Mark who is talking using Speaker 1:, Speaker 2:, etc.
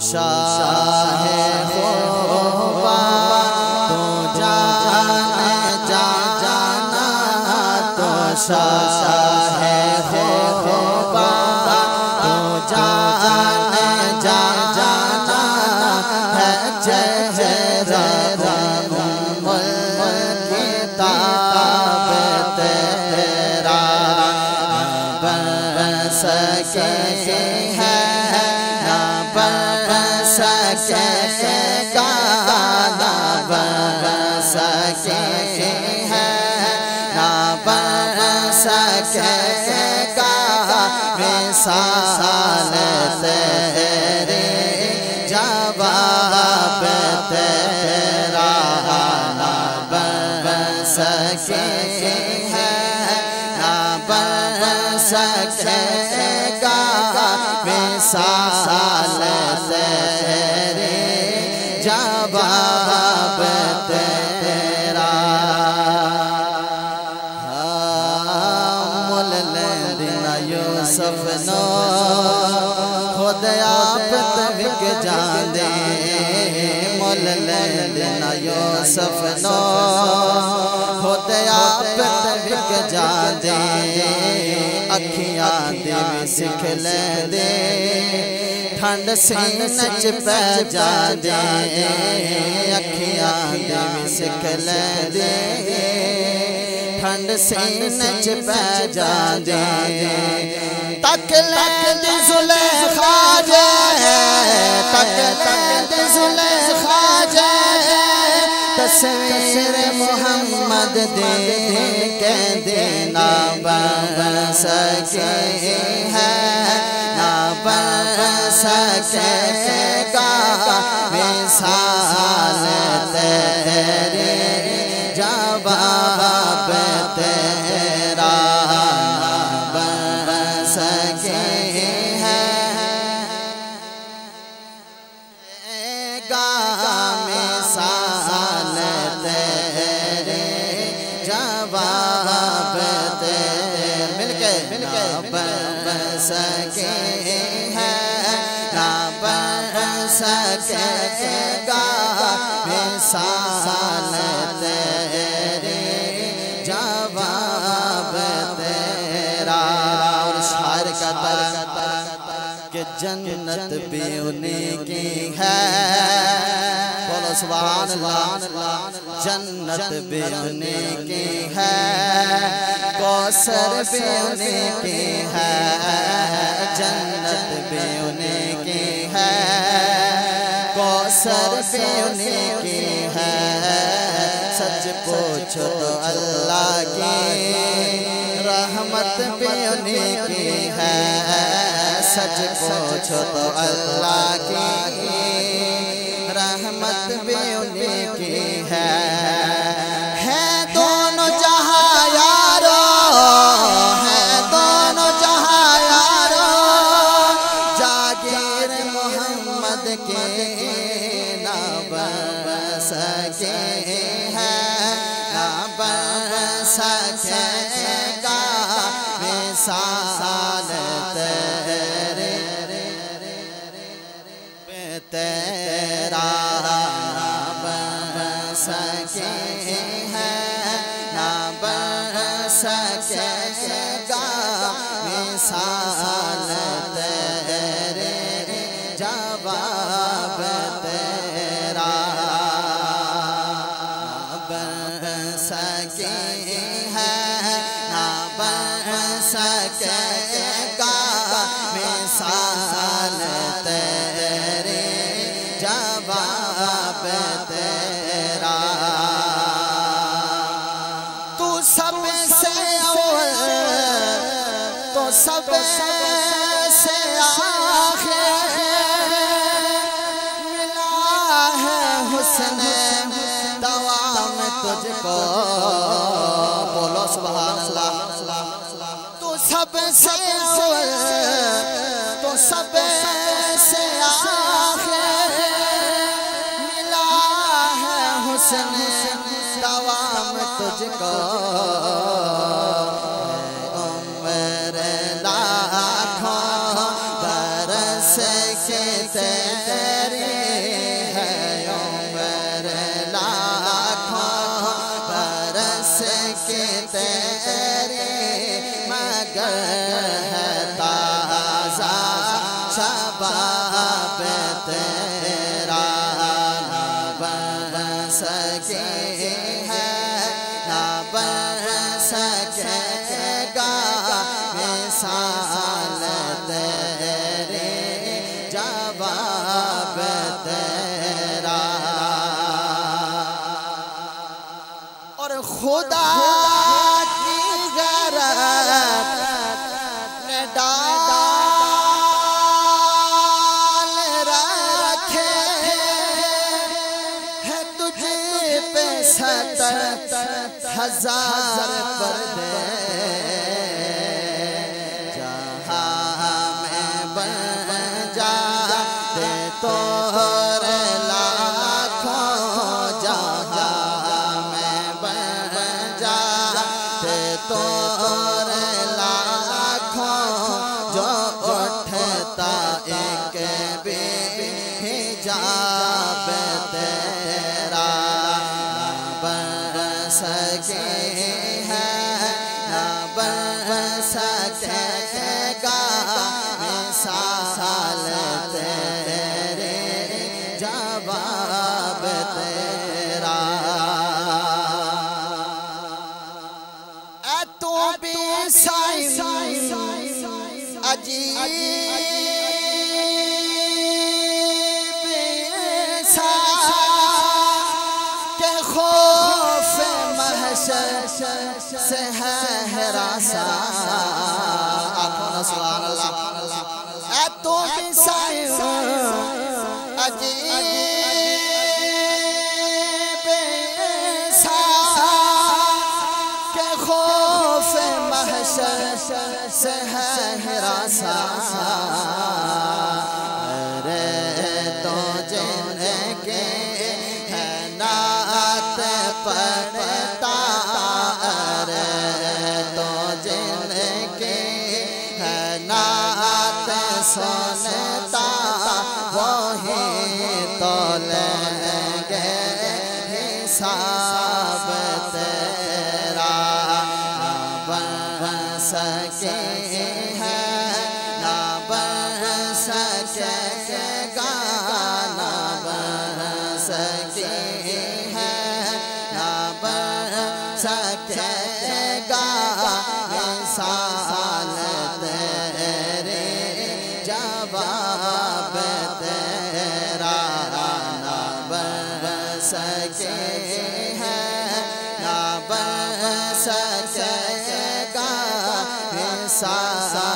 Speaker 1: شاہ خوباں تو جاناں تو شاہ خوباں تو جاناں ہے چہرہ کتاب تیرا سکے ہے نہ بن سکے گا نہ بن سکے ہے نہ بن سکے گا مثال تیرے جواب تیرا نہ بن سکے ہے نہ بن سکے گا مثال تیرے جواب تیرا مل لیندنا یوسف نو خود آپ تک جاندے مل لیندنا یوسف نو خود آپ تک جاندے اکھیاں دے بھی سکھ لیندے ٹھنڈ سینہ چ پہ جاندے اکھیاں دے بھی سکھ لیندے ٹھنڈ سینہ چ پہ جاندے تک لیندے زلیخا جے تک لیندے زلیخا جے تصویر محمد دے کہندے نہ بن سکے ہے نہ بن سکے گا مثال تیرے جواب تیرا نہ بن سکے ہے گا مثال تیرے جواب تیرے مل کے نہ بن سکے ہے نہ بن سکے گا مثال تیرے جواب تیرا اور شاعر کا طرز کہ جنت بھی انہی کی ہے بولو سبحان اللہ جنت بھی انہی کی ہے کوثر بھی انہی کی ہے جنت بھی انہی کی ہے کوثر بھی انہی کی ہے سچ پوچھو تو اللہ کی رحمت بھی انہی کی ہے سچ پوچھو تو اللہ کی رحمت بھی انہی کی ہے دونوں جہاں یارو ہے دونوں جہاں یارو جاگیر محمد کے نہ بن سکے ہے نہ بن سکے گا مثال تیرے تیرا نہ بن سکے ہے نہ بن سکے گا مثال تیرے جواب تیرا نہ بن سکے ہے نہ بن سکے گا مثال تیرے جواب تیرا تو سب سے اول تو سب سے آخر ملا ہے حسن دوام تجھ کو بولو سبحان اللہ تو سب سے اول تو سب سے آخر ملا ہے حسن دوام تجھ کو عمر لاکھوں برس کے تیرے تیرا نہ بن سکے ہے نہ بن سکے گا مثال تیرے جواب تیرا اور خدا کی غیرت نے ڈال رکھے ہے تجھ پہ 70,000 پردے جہاں میں بن جاتے تو حجاب تیرا نہ بن سکے ہے نہ بن سکے گا مثال تیرے جواب تیرا اے تو بھی سائن عجیب سے ہے ہراساں سبحان اللہ اے تو بھی سائن عجیب سا کہ خوف محشر سے ہے ہراساں ارے تو جن کے ہے نعت پڑھتا سنتا وہی تو لیں گے حساب تیرا نہ بن سکے ہے نہ بن سکے گا نہ بن سکے ہے نہ بن سکے گا مثال تیرے جواب تیرا نہ بن سکے ہے نہ بن سکے گا مثال